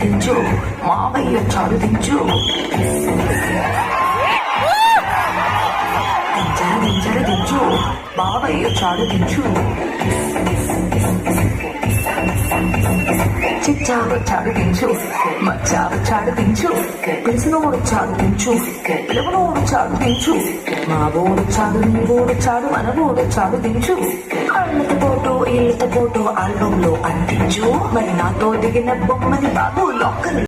దించు మావయ్య చాడు దించు దించు మావయ్య చాడు దించు చిచ్చాడు చాడు దించు మచ్చాడు చాడు దించు పిలిచినోడు చాడు దించు పిలవనోడు చాడు దించు మా ఊరు చాడు నీ ఊరు చాడు మన ఊరు చాడు దించు ఇళ్ళతో పోటు ఆల్బంలో అందించు మరి నాతో దిగిన బొమ్మని బాబు లోకల్